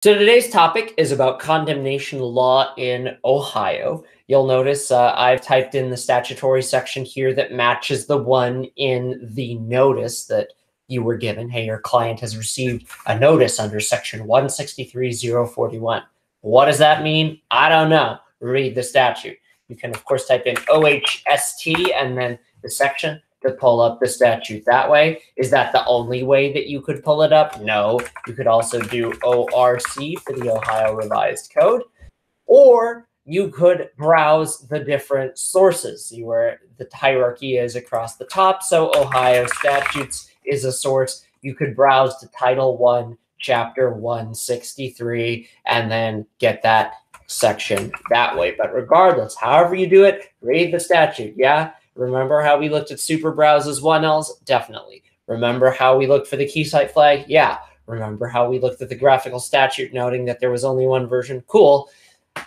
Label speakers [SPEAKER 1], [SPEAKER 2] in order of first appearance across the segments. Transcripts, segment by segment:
[SPEAKER 1] So today's topic is about condemnation law in Ohio. You'll notice I've typed in the statutory section here that matches the one in the notice that you were given. Hey, your client has received a notice under section 163.041. What does that mean? I don't know. Read the statute. You can, of course, type in OHST and then the section to pull up the statute that way. Is that the only way that you could pull it up? No. You could also do ORC for the Ohio Revised Code, or you could browse the different sources. See where the hierarchy is across the top. So Ohio statutes is a source. You could browse to Title 1, Chapter 163, and then get that section that way. But regardless, however you do it, read the statute. Yeah. Remember how we looked at super browses 1Ls? Definitely. Remember how we looked for the key site flag? Yeah. Remember how we looked at the graphical statute noting that there was only one version? Cool.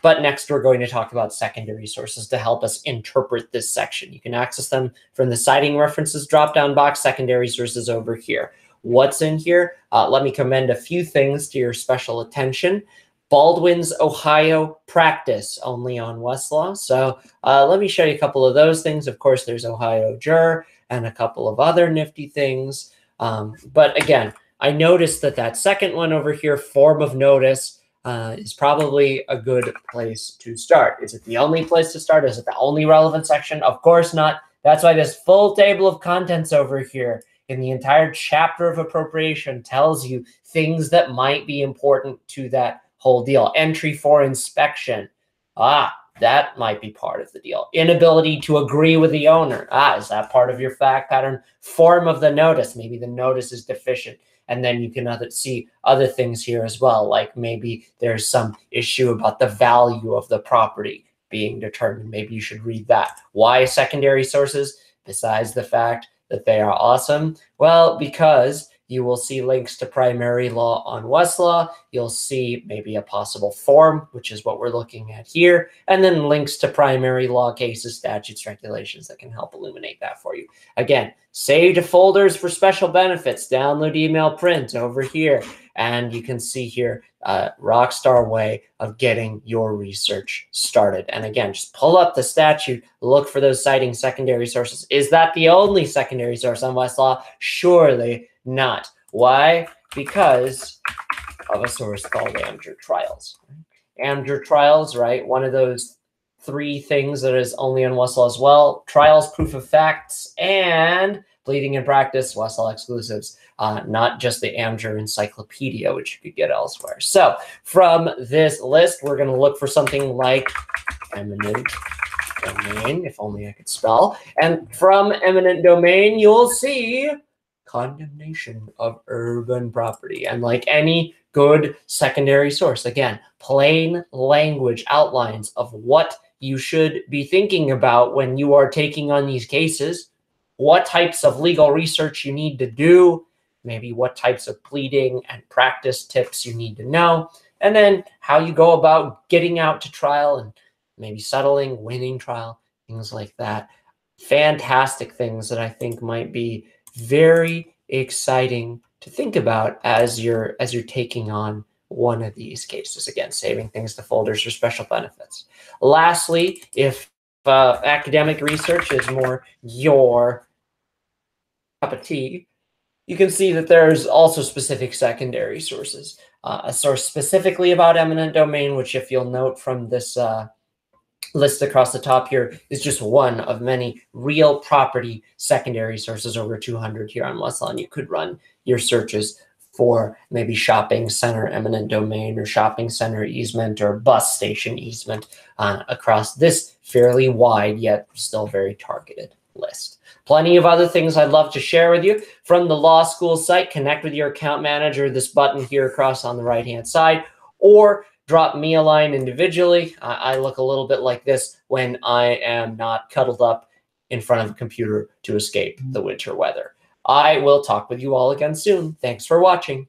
[SPEAKER 1] But next, we're going to talk about secondary sources to help us interpret this section. You can access them from the citing references drop-down box, secondary sources over here. What's in here? Let me commend a few things to your special attention. Baldwin's Ohio practice only on Westlaw. So let me show you a couple of those things. Of course, there's Ohio jur and a couple of other nifty things. But again, I noticed that that second one over here, form of notice, is probably a good place to start. Is it the only place to start? Is it the only relevant section? Of course not. That's why this full table of contents over here in the entire chapter of appropriation tells you things that might be important to that whole deal. Entry for inspection. That might be part of the deal. Inability to agree with the owner. Is that part of your fact pattern? Form of the notice. Maybe the notice is deficient. And then you can see other things here as well, like maybe there's some issue about the value of the property being determined. Maybe you should read that. Why secondary sources? Besides the fact that they are awesome? Well, because you will see links to primary law on Westlaw. You'll see maybe a possible form, which is what we're looking at here, and then links to primary law cases, statutes, regulations that can help illuminate that for you. Again, save to folders for special benefits, download, email, print over here, and you can see here rockstar way of getting your research started. And again, just pull up the statute, look for those citing secondary sources. Is that the only secondary source on Westlaw? Surely not. Why? Because of a source called Amjur Trials. Amjur Trials, right? One of those three things that is only on Westlaw as well. Trials, proof of facts, and pleading in practice, Westlaw exclusives. Not just the Amjur Encyclopedia, which you could get elsewhere. So from this list, we're going to look for something like eminent domain, if only I could spell. And from eminent domain, you'll see condemnation of urban property. And like any good secondary source, again, plain language outlines of what you should be thinking about when you are taking on these cases, what types of legal research you need to do, maybe what types of pleading and practice tips you need to know, and then how you go about getting out to trial and maybe settling, winning trial, things like that. Fantastic things that I think might be very exciting to think about as you're taking on one of these cases. Again, saving things to folders for special benefits. Lastly, if academic research is more your cup of tea, you can see that there's also specific secondary sources. A source specifically about eminent domain, which if you'll note from this list across the top here, is just one of many real property secondary sources, over 200 here on Westlaw. And you could run your searches for maybe shopping center eminent domain or shopping center easement or bus station easement across this fairly wide yet still very targeted list. Plenty of other things I'd love to share with you from the law school site. Connect with your account manager, this button here across on the right-hand side, or drop me a line individually. I look a little bit like this when I am not cuddled up in front of a computer to escape the winter weather. I will talk with you all again soon. Thanks for watching.